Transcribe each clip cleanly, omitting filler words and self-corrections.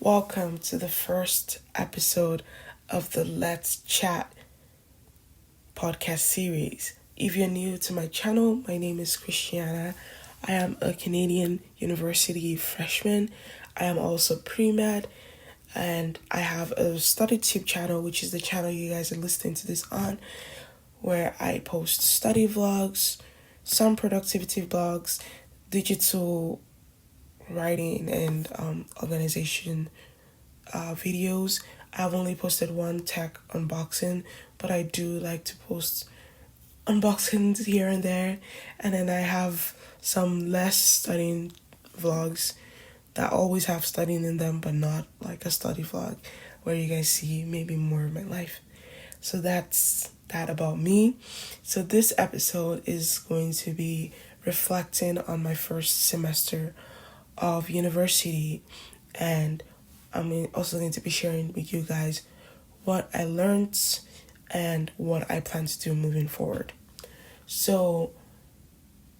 Welcome to the first episode of the Let's Chat podcast series. If you're new to my channel, my name is Christiana. I am a Canadian university freshman. I am also pre-med, and I have a StudyTube channel, which is the channel you guys are listening to this on, where I post study vlogs, some productivity vlogs, digital writing, and organization videos. I've only posted one tech unboxing, but I do like to post unboxings here and there. And then I have some less studying vlogs that always have studying in them, but not like a study vlog where you guys see maybe more of my life. So that's that about me. So this episode is going to be reflecting on my first semester of university, and I'm also going to be sharing with you guys what I learned and what I plan to do moving forward. So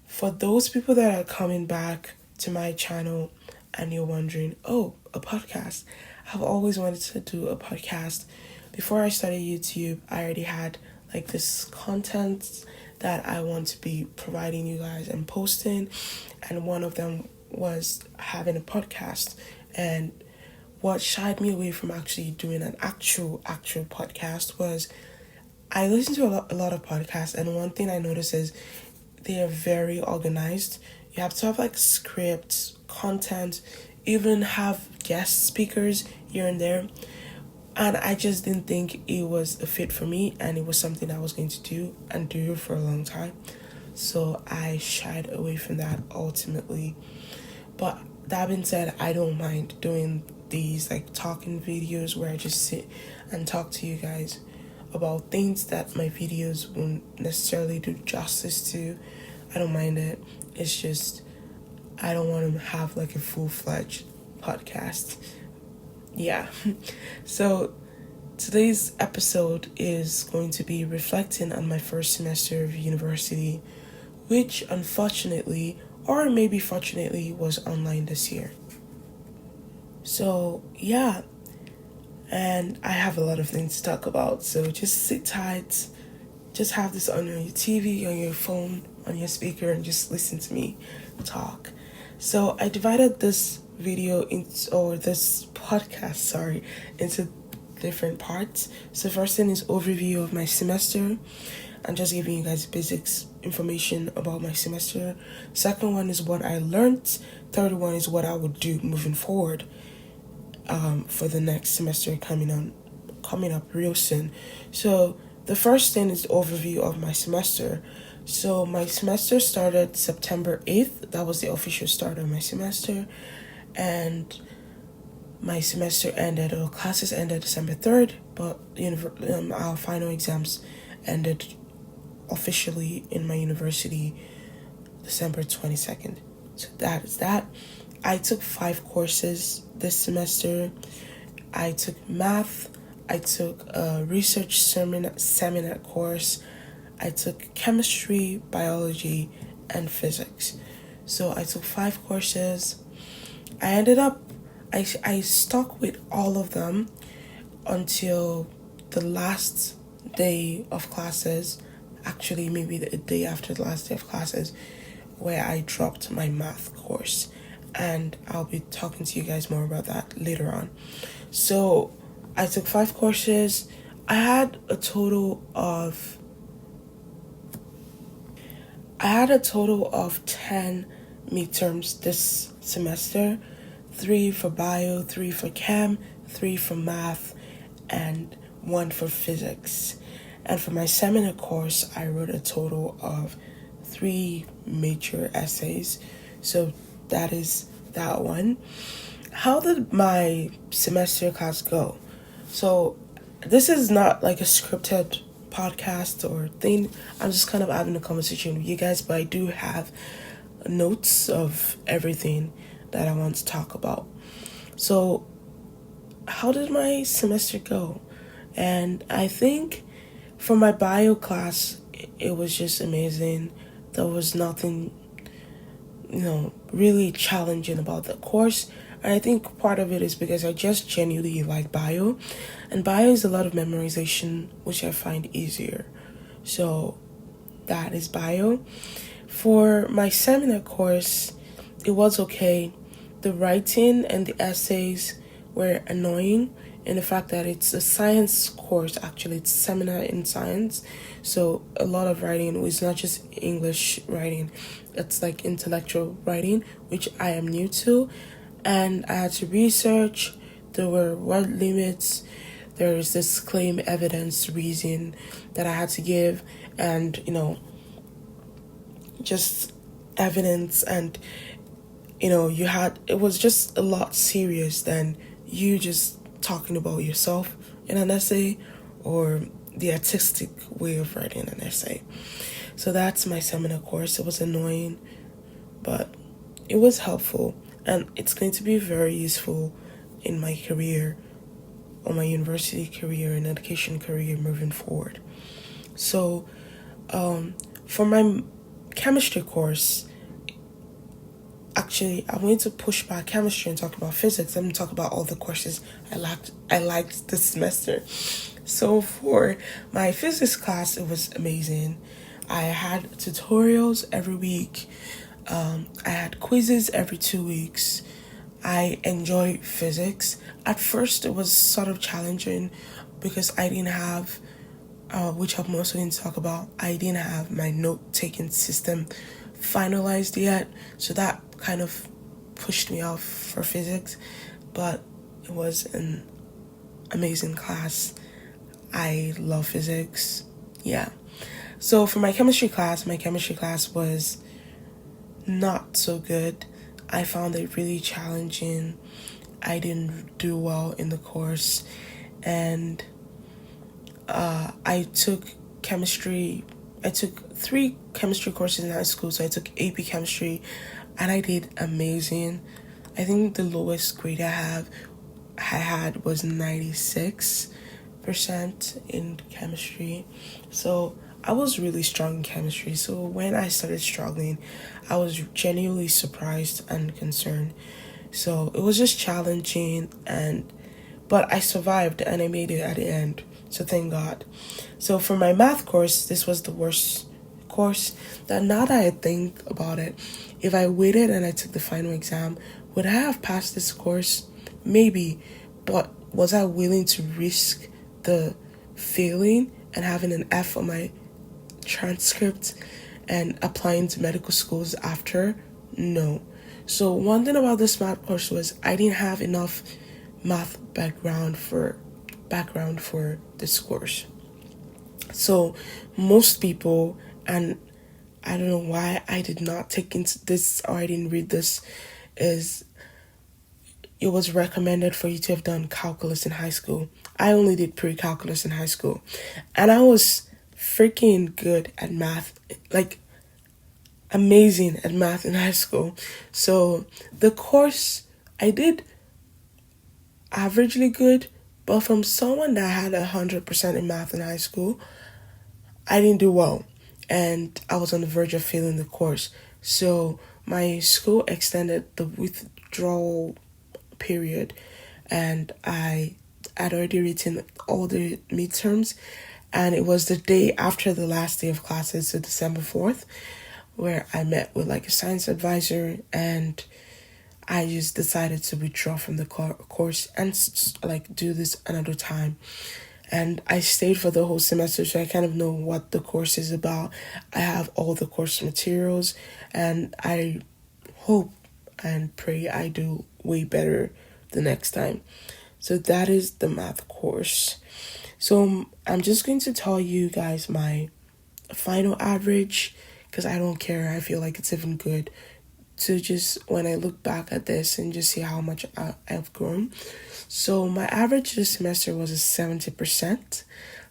for those people that are coming back to my channel and you're wondering, oh, a podcast. I've always wanted to do a podcast. Before I started YouTube, I already had like this content that I want to be providing you guys and posting, and one of them was having a podcast. And what shied me away from actually doing an actual podcast was I listen to a lot of podcasts, and one thing I notice is they are very organized. You have to have like scripts, content, even have guest speakers here and there. And I just didn't think it was a fit for me, and it was something I was going to do and do for a long time. So I shied away from that ultimately. But that being said, I don't mind doing these like talking videos where I just sit and talk to you guys about things that my videos won't necessarily do justice to. I don't mind it. It's just I don't want to have like a full-fledged podcast. Yeah. So today's episode is going to be reflecting on my first semester of university, which unfortunately, or maybe fortunately, was online this year. So yeah, and I have a lot of things to talk about, so just sit tight, just have this on your TV, on your phone, on your speaker, and just listen to me talk. So I divided this this podcast, into different parts. So first thing is overview of my semester. I'm just giving you guys basics information about my semester. Second one is what I learned. Third one is what I would do moving forward for the next semester coming up real soon. So the first thing is the overview of my semester. So my semester started September 8th. That was the official start of my semester. And my semester ended, or classes ended December 3rd, but our final exams ended officially in my university December 22nd. So that is that. I took 5 courses this semester. I took math. I took a research seminar course. I took chemistry, biology, and physics. So I took 5 courses. I stuck with all of them until the last day of classes, actually maybe the day after the last day of classes, where I dropped my math course. And I'll be talking to you guys more about that later on. So I took 5 courses. I had a total of 10 midterms this semester. 3 for bio, 3 for chem, 3 for math, and 1 for physics. And for my seminar course, I wrote a total of 3 major essays. So that is that one. How did my semester class go? So this is not like a scripted podcast or thing. I'm just kind of having a conversation with you guys, but I do have notes of everything that I want to talk about. So how did my semester go? And I think for my bio class, it was just amazing. There was nothing, really challenging about the course. And I think part of it is because I just genuinely like bio, and bio is a lot of memorization, which I find easier. So that is bio. For my seminar course, it was okay. The writing and the essays were annoying, and the fact that it's a science course, actually it's seminar in science, so a lot of writing was not just English writing, it's like intellectual writing, which I am new to, and I had to research. There were word limits, there is this claim evidence reason that I had to give, and just evidence, and it was just a lot serious than you just talking about yourself in an essay, or the artistic way of writing an essay. So that's my seminar course. It was annoying, but it was helpful, and it's going to be very useful in my career, or my university career and education career moving forward. So for my chemistry course, actually, I'm going to push back chemistry and talk about physics. I'm going to talk about all the courses I liked this semester. So for my physics class, it was amazing. I had tutorials every week. I had quizzes every 2 weeks. I enjoy physics. At first, it was sort of challenging because I didn't have, which I'm also going to talk about, I didn't have my note-taking system finalized yet. So that kind of pushed me off for physics. But it was an amazing class. I love physics. Yeah. So for my chemistry class was not so good. I found it really challenging. I didn't do well in the course, and I took chemistry. I took 3 chemistry courses in high school, so I took AP chemistry, and I did amazing. I think the lowest grade I had was 96% in chemistry. So I was really strong in chemistry. So when I started struggling, I was genuinely surprised and concerned. So it was just challenging, but I survived and I made it at the end. So thank God. So for my math course, this was the worst course. That now that I think about it, if I waited and I took the final exam, would I have passed this course? Maybe. But was I willing to risk the failing and having an F on my transcript and applying to medical schools after? No. So one thing about this math course was I didn't have enough math background for this course. So most people, and I don't know why I did not take into this, or I didn't read this, is it was recommended for you to have done calculus in high school. I only did pre-calculus in high school, and I was freaking good at math, like amazing at math in high school. So the course, I did averagely good, but from someone that had 100% in math in high school, I didn't do well, and I was on the verge of failing the course. So my school extended the withdrawal period, and I had already written all the midterms, and it was the day after the last day of classes, so December 4th, where I met with like a science advisor, and I just decided to withdraw from the course and like do this another time. And I stayed for the whole semester, so I kind of know what the course is about. I have all the course materials, and I hope and pray I do way better the next time. So that is the math course. So I'm just going to tell you guys my final average, because I don't care. I feel like it's even good to just, when I look back at this and just see how much I've grown. So my average this semester was a 70%.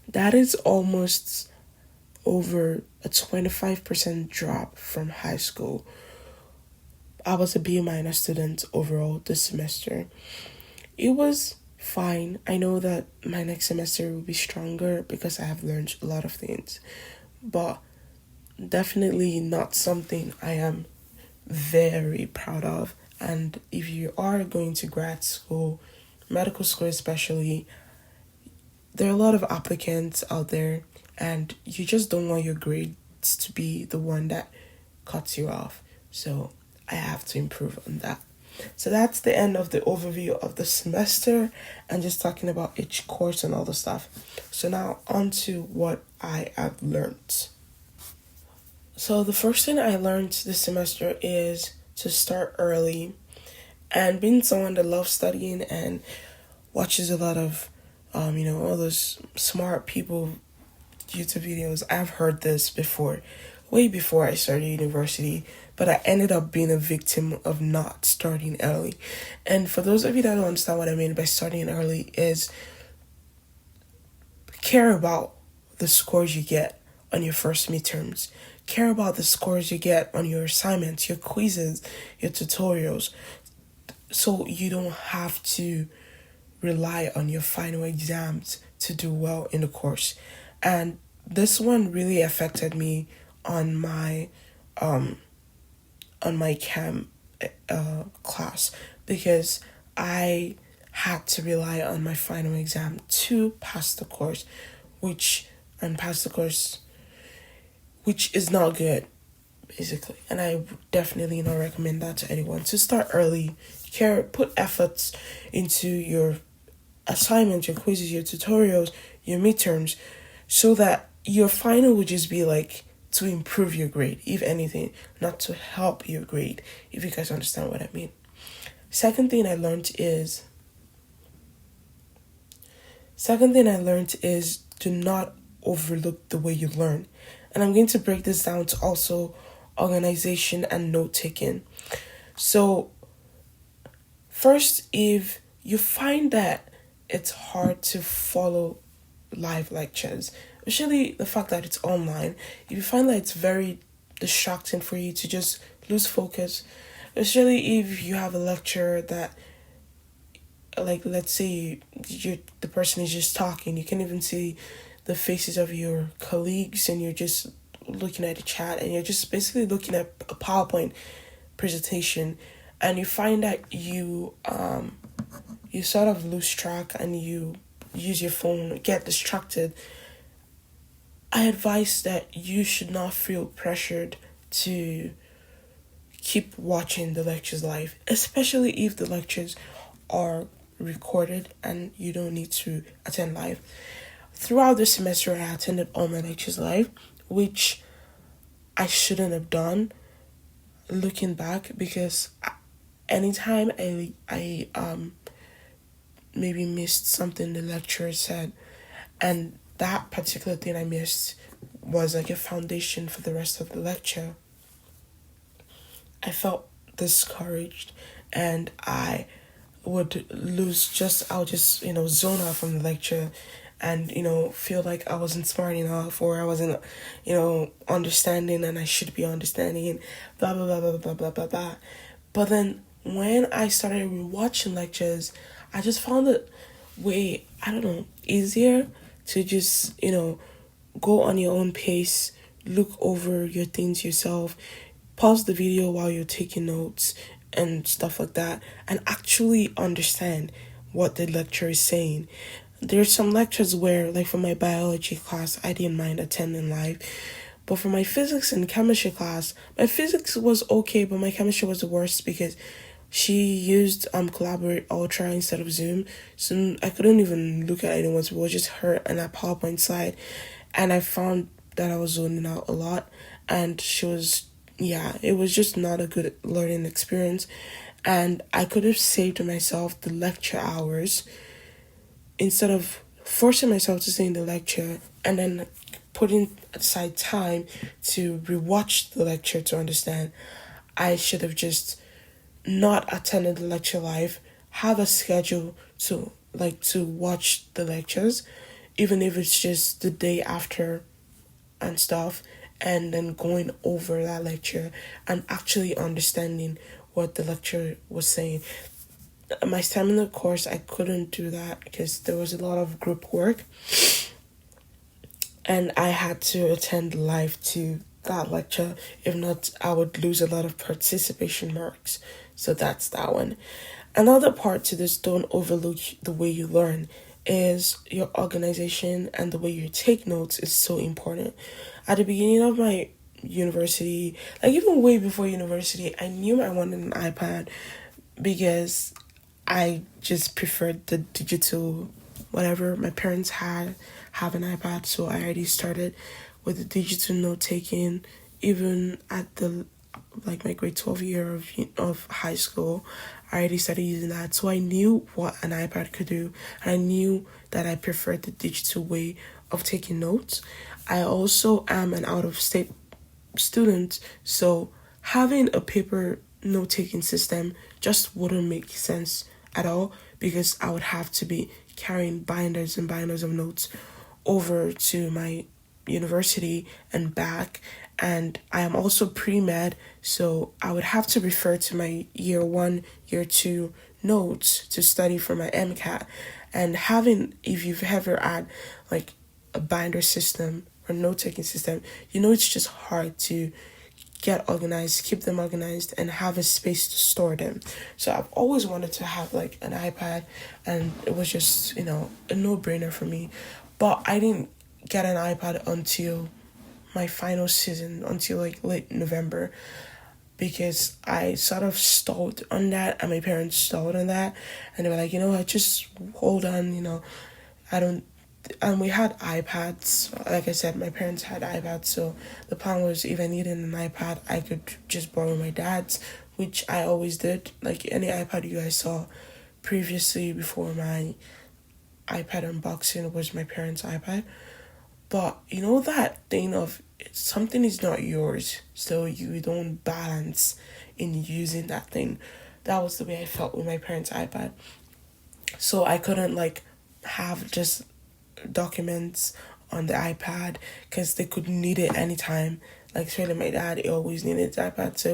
That is almost over a 25% drop from high school. I was a B minus student overall this semester. It was fine. I know that my next semester will be stronger because I have learned a lot of things, but definitely not something I am very proud of And if you are going to grad school, medical school especially, there are a lot of applicants out there, and you just don't want your grades to be the one that cuts you off. So I have to improve on that. So that's the end of the overview of the semester and just talking about each course and all the stuff. So now on to what I have learned. So the first thing I learned this semester is to start early. And being someone that loves studying and watches a lot of, all those smart people YouTube videos, I've heard this before, way before I started university, but I ended up being a victim of not starting early. And for those of you that don't understand what I mean by starting early is care about the scores you get on your first midterms. Care about the scores you get on your assignments, your quizzes, your tutorials, so you don't have to rely on your final exams to do well in the course. And this one really affected me on my chem class, because I had to rely on my final exam to pass the course, which is not good, basically. And I would definitely not recommend that to anyone. To start early, put efforts into your assignments, your quizzes, your tutorials, your midterms, so that your final would just be like to improve your grade, if anything, not to help your grade, if you guys understand what I mean. Second thing I learned is do not overlook the way you learn. And I'm going to break this down to also organization and note taking. So first, if you find that it's hard to follow live lectures, especially the fact that it's online, if you find that it's very distracting for you to just lose focus, especially if you have a lecture that, like, let's say the person is just talking, you can't even see the faces of your colleagues, and you're just looking at the chat, and you're just basically looking at a PowerPoint presentation, and you find that you sort of lose track and you use your phone, get distracted. I advise that you should not feel pressured to keep watching the lectures live, especially if the lectures are recorded and you don't need to attend live. Throughout the semester, I attended all my lectures live, which I shouldn't have done looking back, because anytime I maybe missed something the lecturer said, and that particular thing I missed was like a foundation for the rest of the lecture, I felt discouraged, and I would I'll just, zone out from the lecture, and, feel like I wasn't smart enough, or I wasn't, understanding, and I should be understanding, blah, blah, blah, blah, blah, blah, blah, blah. But then when I started rewatching lectures, I just found it way, easier to just, go on your own pace, look over your things yourself, pause the video while you're taking notes and stuff like that, and actually understand what the lecturer is saying. There's some lectures where, like for my biology class, I didn't mind attending live. But for my physics and chemistry class, my physics was okay, but my chemistry was the worst, because she used Collaborate Ultra instead of Zoom. So I couldn't even look at anyone's, it was just her and that PowerPoint slide. And I found that I was zoning out a lot. And it was just not a good learning experience. And I could have saved myself the lecture hours instead of forcing myself to stay in the lecture and then putting aside time to rewatch the lecture to understand. I should have just not attended the lecture live, have a schedule to watch the lectures, even if it's just the day after and stuff, and then going over that lecture and actually understanding what the lecturer was saying. My seminar course, I couldn't do that because there was a lot of group work, and I had to attend live to that lecture. If not, I would lose a lot of participation marks. So that's that one. Another part to this, don't overlook the way you learn, is your organization, and the way you take notes is so important. At the beginning of my university, like even way before university, I knew I wanted an iPad because I just preferred the digital whatever. My parents have an iPad, so I already started with the digital note taking even at the like my grade 12 year of high school. I already started using that, so I knew what an iPad could do. I knew that I preferred the digital way of taking notes. I also am an out of state student, so having a paper note taking system just wouldn't make sense at all, because I would have to be carrying binders and binders of notes over to my university and back. And I am also pre-med, so I would have to refer to my year 1, year 2 notes to study for my MCAT. And having, if you've ever had like a binder system or note taking system, you know it's just hard to get organized, keep them organized, and have a space to store them. So I've always wanted to have like an iPad, and it was just, a no-brainer for me. But I didn't get an iPad until my final season, until like late November, because I sort of stalled on that, and my parents stalled on that, and they were like, I just hold on, I don't. And we had iPads. Like I said, my parents had iPads, so the plan was if I needed an iPad, I could just borrow my dad's, which I always did. Like any iPad you guys saw previously before my iPad unboxing was my parents' iPad. But you know that thing of something is not yours, so you don't balance in using that thing. That was the way I felt with my parents' iPad. So I couldn't like have just documents on the iPad, because they could need it anytime. Like especially my dad, he always needed the iPad, so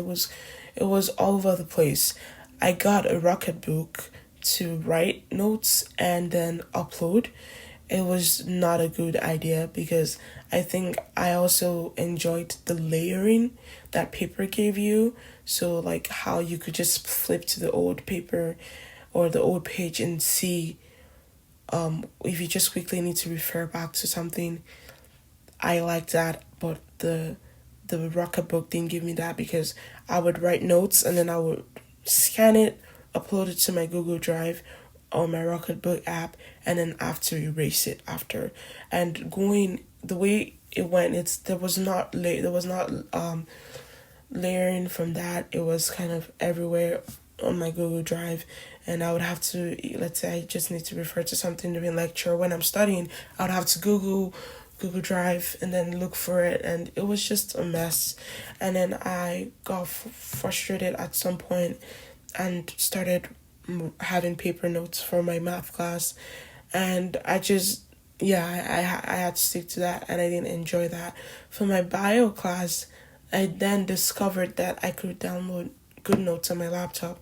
it was all over the place. I got a Rocket Book to write notes and then upload. It was not a good idea, because I think I also enjoyed the layering that paper gave you. So like how you could just flip to the old paper or the old page and see, if you just quickly need to refer back to something. I like that, but the Rocket Book didn't give me that, because I would write notes and then I would scan it, upload it to my Google Drive or my Rocket Book app, and then have to erase it after. And going the way it went, there was not layering from that. It was kind of everywhere on my Google Drive, and I would have to, let's say I just need to refer to something during lecture when I'm studying, I would have to Google Drive and then look for it, and it was just a mess. And then I got frustrated at some point and started having paper notes for my math class, and I just, I had to stick to that, and I didn't enjoy that. For my bio class, I then discovered that I could download GoodNotes on my laptop.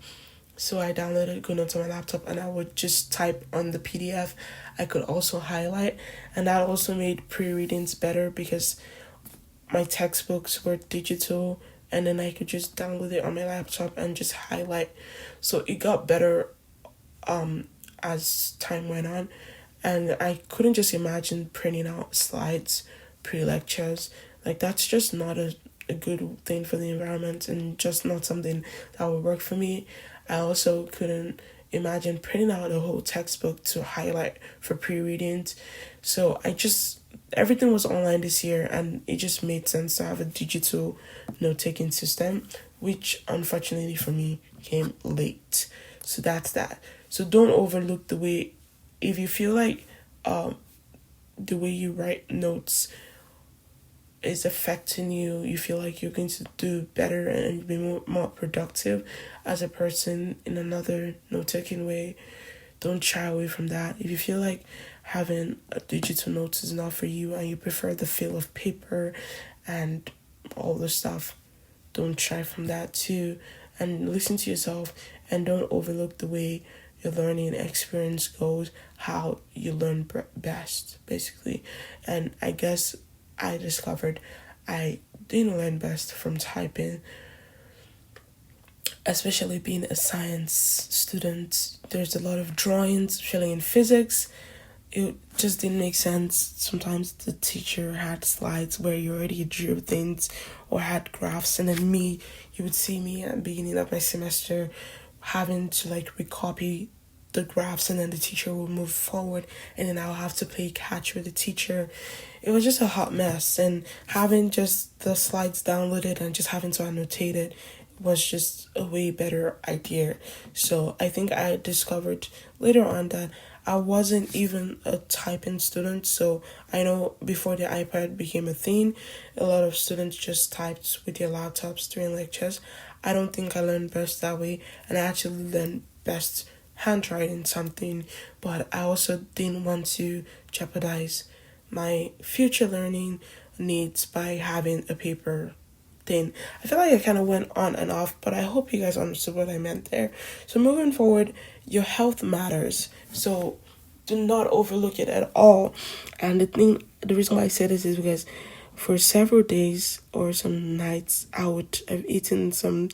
So I downloaded GoodNotes on my laptop, and I would just type on the PDF. I could also highlight, and that also made pre-readings better, because my textbooks were digital, and then I could just download it on my laptop and just highlight. So it got better as time went on, and I couldn't just imagine printing out slides pre-lectures. Like that's just not a good thing for the environment, and just not something that would work for me. I also couldn't imagine printing out a whole textbook to highlight for pre-readings. So everything was online this year, and it just made sense to have a digital note-taking system, which unfortunately for me came late. So that's that. So don't overlook the way, if you feel like the way you write notes is affecting you, you feel like you're going to do better and be more productive as a person in another note-taking way, don't shy away from that. If you feel like having a digital notes is not for you, and you prefer the feel of paper and all the stuff, don't shy from that too. And listen to yourself, and don't overlook the way your learning experience goes, how you learn best, basically. And I guess I discovered I didn't learn best from typing. especially being a science student. There's a lot of drawings, especially in physics. It just didn't make sense. Sometimes the teacher had slides where you already drew things or had graphs, and then you would see me at the beginning of my semester having to like recopy the graphs, and then the teacher would move forward, and then I'll have to play catch with the teacher. It was just a hot mess, and having just the slides downloaded and just having to annotate it was just a way better idea. So I think I discovered later on that I wasn't even a typing student. So I know before the iPad became a thing, a lot of students just typed with their laptops during lectures. I don't think I learned best that way, and I actually learned best handwriting something, but I also didn't want to jeopardize my future learning needs by having a paper thing. I feel like I kind of went on and off, but I hope you guys understood what I meant there. So moving forward, your health matters. So do not overlook it at all. And the reason why I say this is because for several days or some nights, I would have eaten some,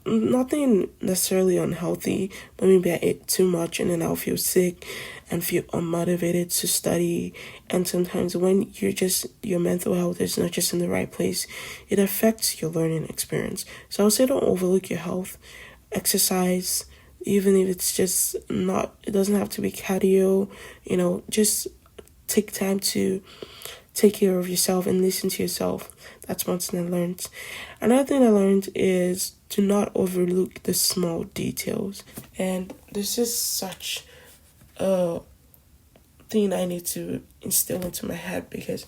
nothing necessarily unhealthy, but maybe I ate too much, and then I'll feel sick and feel unmotivated to study. And sometimes when your mental health is not just in the right place, it affects your learning experience. So I would say don't overlook your health. Exercise, even if it's just not, it doesn't have to be cardio, just take time to take care of yourself and listen to yourself. That's one thing I learned. Another thing I learned is to not overlook the small details. And this is such a thing I need to instill into my head, because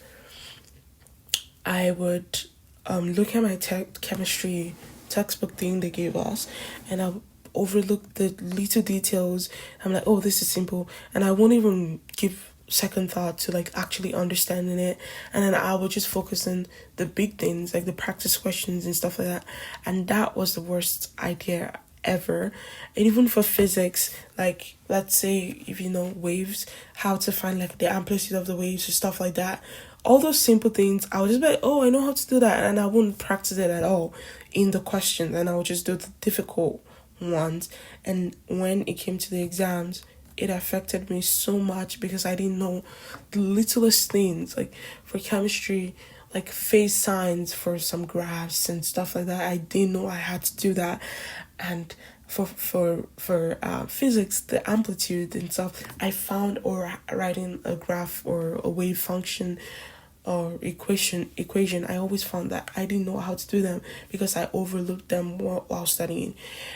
I would look at my chemistry textbook thing they gave us, and I overlook the little details. I'm like, oh, this is simple, and I won't even give second thought to like actually understanding it, and then I would just focus on the big things like the practice questions and stuff like that, and that was the worst idea ever. And even for physics, like let's say if you know waves, how to find like the amplitude of the waves or stuff like that, all those simple things, I would just be like, oh, I know how to do that, and I wouldn't practice it at all in the questions, and I would just do the difficult ones. And when it came to the exams, it affected me so much because I didn't know the littlest things. Like for chemistry, like phase signs for some graphs and stuff like that, I didn't know I had to do that. And for physics, the amplitude and stuff, I found, or writing a graph or a wave function or equation, I always found that I didn't know how to do them because I overlooked them while studying.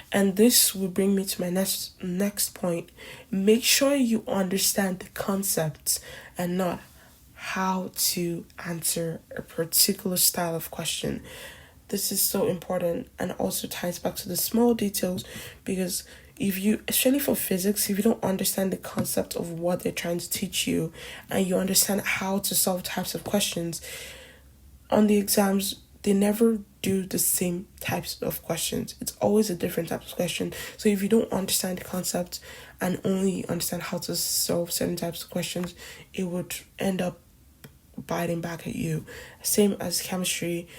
And this will bring me to my next point. Make sure you understand the concepts and not how to answer a particular style of question. This is so important, and also ties back to the small details, because if you, especially for physics, if you don't understand the concept of what they're trying to teach you, and you understand how to solve types of questions, on the exams, they never do the same types of questions. It's always a different type of question. So if you don't understand the concept and only understand how to solve certain types of questions, it would end up biting back at you. Same as chemistry.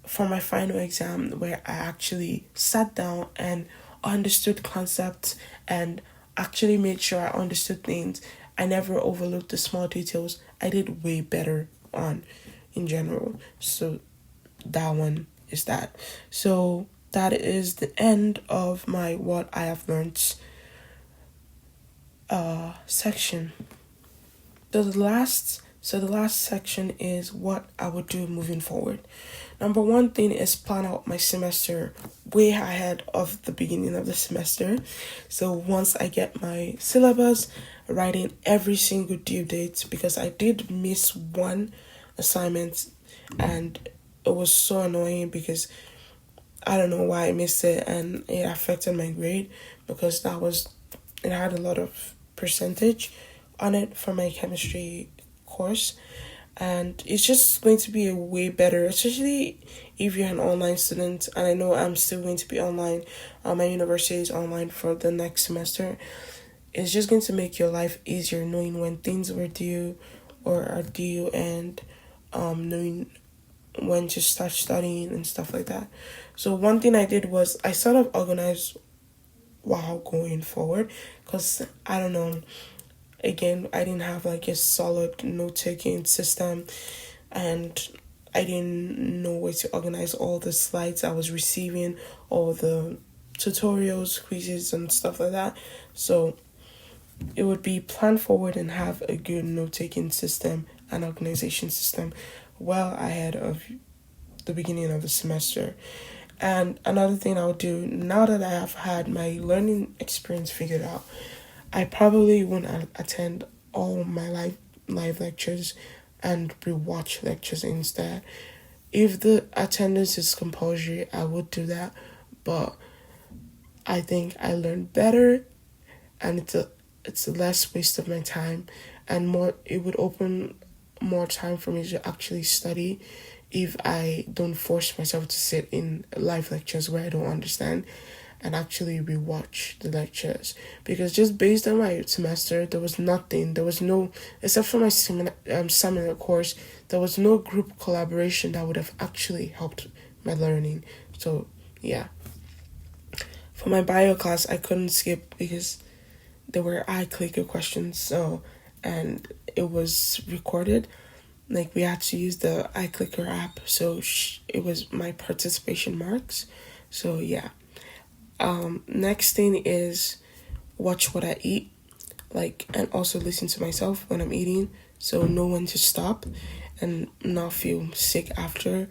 For my final exam, where I actually sat down and understood concepts and actually made sure I understood things, I never overlooked the small details. I did way better on in general. So that one is that. So that is the end of my what I have learned section. So the last section is what I would do moving forward. Number one thing is plan out my semester way ahead of the beginning of the semester. So once I get my syllabus, writing every single due date, because I did miss one assignment and it was so annoying because I don't know why I missed it, and it affected my grade because it had a lot of percentage on it for my chemistry course. And it's just going to be a way better, especially if you're an online student. And I know I'm still going to be online. My university is online for the next semester. It's just going to make your life easier knowing when things were due or are due, and knowing when to start studying and stuff like that. So one thing I did was I sort of organized while going forward, because I don't know, again, I didn't have like a solid note-taking system, and I didn't know where to organize all the slides I was receiving, all the tutorials, quizzes, and stuff like that. So it would be plan forward and have a good note-taking system and organization system well ahead of the beginning of the semester. And another thing I would do, now that I have had my learning experience figured out, I probably won't attend all my live lectures and rewatch lectures instead. If the attendance is compulsory, I would do that, but I think I learned better, and it's a less waste of my time, and more, it would open more time for me to actually study if I don't force myself to sit in live lectures where I don't understand and actually rewatch the lectures. Because just based on my semester, there was nothing, there was no, except for my seminar course, there was no group collaboration that would have actually helped my learning. So yeah, for my bio class, I couldn't skip because there were iClicker questions, so, and it was recorded. Like, we had to use the iClicker app, so it was my participation marks. So yeah. Next thing is watch what I eat, like, and also listen to myself when I'm eating, so know when to stop and not feel sick after.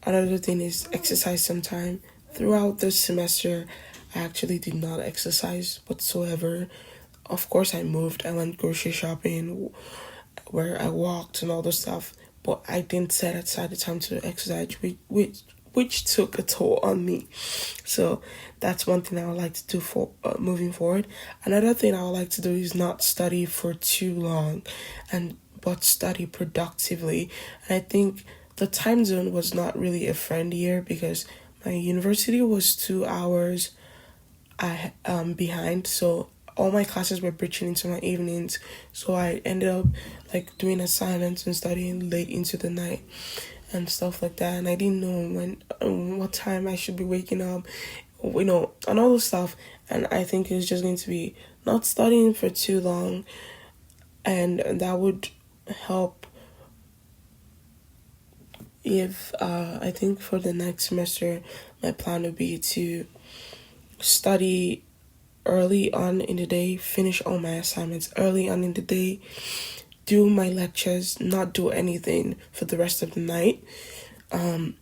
Another thing is exercise sometime. Throughout the semester, I actually did not exercise whatsoever. Of course, I moved. I went grocery shopping, where I walked and all this stuff, but I didn't set aside the time to exercise, which took a toll on me. So that's one thing I would like to do for moving forward. Another thing I would like to do is not study for too long, but study productively. And I think the time zone was not really a friend here, because my university was 2 hours behind, so all my classes were breaching into my evenings, so I ended up like doing assignments and studying late into the night and stuff like that, and I didn't know what time I should be waking up, and all this stuff. And I think it's just going to be not studying for too long, and that would help if I think for the next semester my plan would be to study early on in the day, finish all my assignments early on in the day, do my lectures, not do anything for the rest of the night, and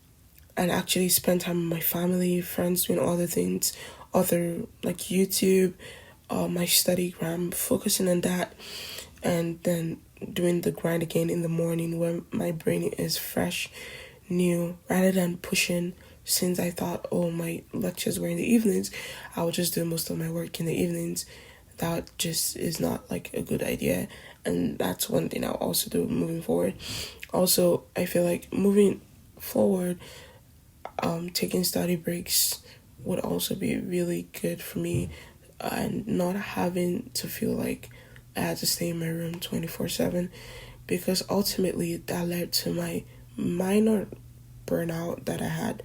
actually spend time with my family, friends, doing other things, other like YouTube, my studygram, focusing on that, and then doing the grind again in the morning when my brain is fresh, new, rather than pushing. Since I thought, oh, my lectures were in the evenings, I would just do most of my work in the evenings. That just is not like a good idea, and that's one thing I'll also do moving forward. Also, I feel like moving forward, taking study breaks would also be really good for me, and not having to feel like I had to stay in my room 24/7, because ultimately that led to my minor burnout that I had.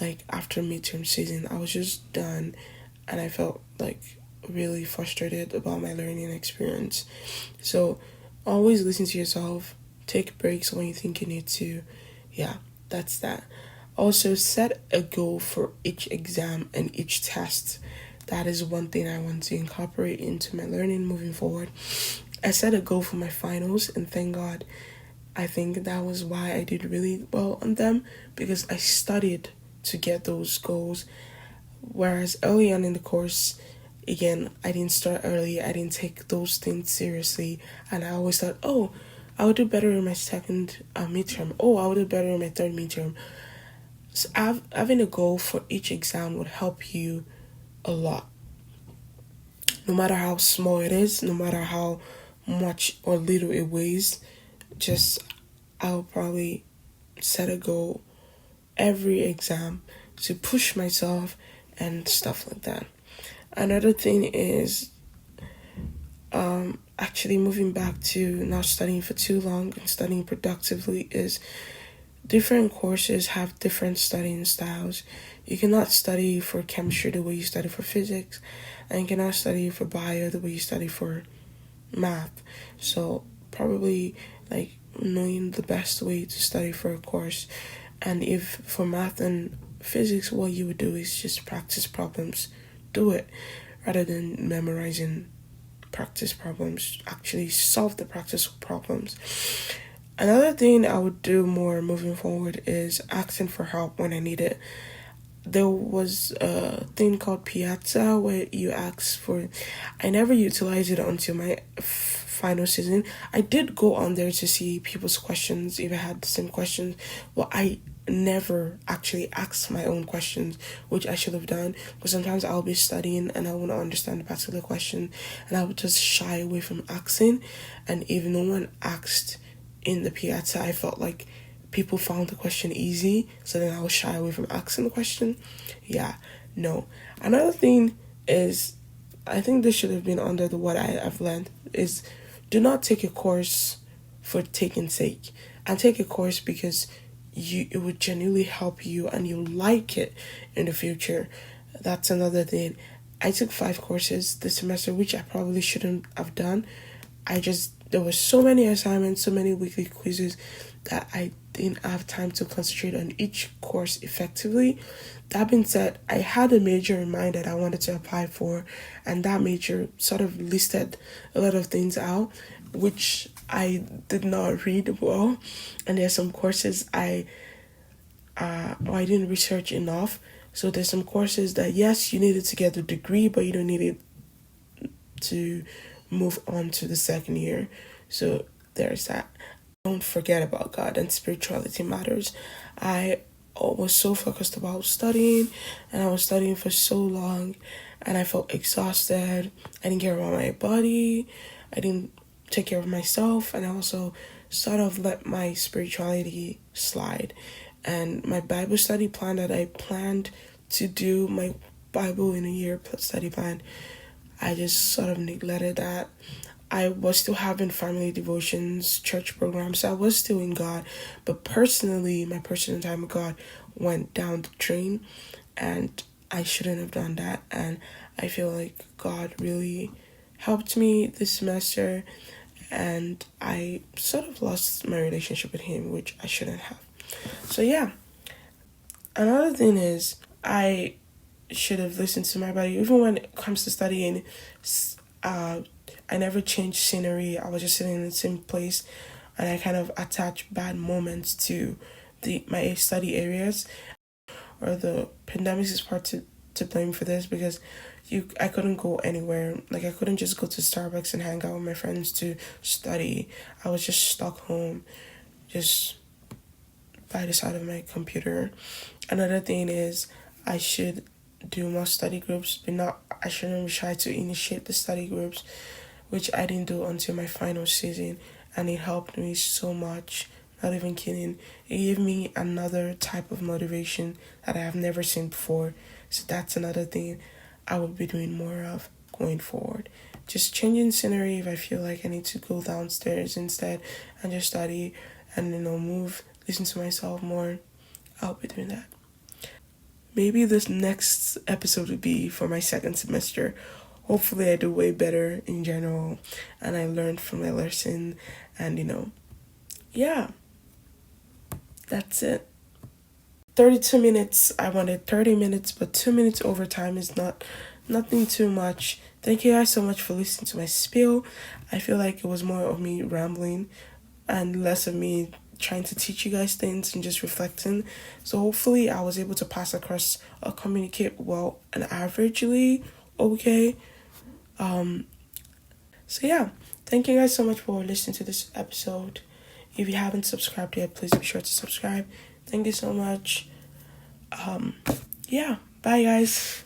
Like, after midterm season, I was just done, and I felt like really frustrated about my learning experience. So always listen to yourself, take breaks when you think you need to. Yeah, that's that. Also, set a goal for each exam and each test. That is one thing I want to incorporate into my learning moving forward. I set a goal for my finals, and thank God, I think that was why I did really well on them, because I studied to get those goals. Whereas early on in the course, again, I didn't start early, I didn't take those things seriously, and I always thought, oh, I would do better in my second midterm, oh, I would do better in my third midterm. So having a goal for each exam would help you a lot. No matter how small it is, no matter how much or little it weighs, just I'll probably set a goal every exam to push myself and stuff like that. Another thing is actually moving back to not studying for too long and studying productively is different courses have different studying styles. You cannot study for chemistry the way you study for physics, and you cannot study for bio the way you study for math. So probably like knowing the best way to study for a course. And if for math and physics, what you would do is just practice problems. Do it rather than memorizing practice problems. Actually solve the practice problems. Another thing I would do more moving forward is asking for help when I need it. There was a thing called Piazza where you ask for. I never utilized it until my final season. I did go on there to see people's questions if I had the same questions. Well, I never actually asked my own questions, which I should have done. Because sometimes I'll be studying and I want to understand a particular question, and I would just shy away from asking. And if no one asked in the Piazza, I felt like people found the question easy, so then I was shy away from asking the question. Yeah, no. Another thing is, I think this should have been under the what I've learned is, do not take a course for taking sake, and take a course because it would genuinely help you and you like it in the future. That's another thing. I took 5 courses this semester, which I probably shouldn't have done. There were so many assignments, so many weekly quizzes that I didn't have time to concentrate on each course effectively. That being said, I had a major in mind that I wanted to apply for, and that major sort of listed a lot of things out, which I did not read well. And there's some courses I didn't research enough. So there's some courses that, yes, you needed to get a degree, but you don't need it to move on to the second year. So there's that. Don't forget about God, and spirituality matters. I was so focused about studying, and I was studying for so long, and I felt exhausted. I didn't care about my body. I didn't take care of myself, and I also sort of let my spirituality slide. And my Bible study plan that I planned to do, my Bible in a year study plan, I just sort of neglected that. I was still having family devotions, church programs. I was still in God. But personally, my personal time with God went down the drain. And I shouldn't have done that. And I feel like God really helped me this semester. And I sort of lost my relationship with Him, which I shouldn't have. So yeah. Another thing is, I should have listened to my body. Even when it comes to studying, I never changed scenery. I was just sitting in the same place, and I kind of attached bad moments to my study areas. Or the pandemic is part to blame for this, because I couldn't go anywhere. Like, I couldn't just go to Starbucks and hang out with my friends to study. I was just stuck home, just by the side of my computer. Another thing is, I should do more study groups, but I shouldn't try to initiate the study groups, which I didn't do until my final season, and it helped me so much. Not even kidding. It gave me another type of motivation that I have never seen before. So that's another thing I will be doing more of going forward. Just changing scenery if I feel like I need to go downstairs instead and just study and, move, listen to myself more. I'll be doing that. Maybe this next episode would be for my second semester. Hopefully I do way better in general and I learned from my lesson, and yeah, that's it. 32 minutes. I wanted 30 minutes, but 2 minutes overtime is nothing too much. Thank you guys so much for listening to my spiel. I feel like it was more of me rambling and less of me trying to teach you guys things and just reflecting. So hopefully I was able to pass across or communicate well and averagely okay. So yeah, thank you guys so much for listening to this episode. If you haven't subscribed yet, please be sure to subscribe. Thank you so much. Yeah, bye guys.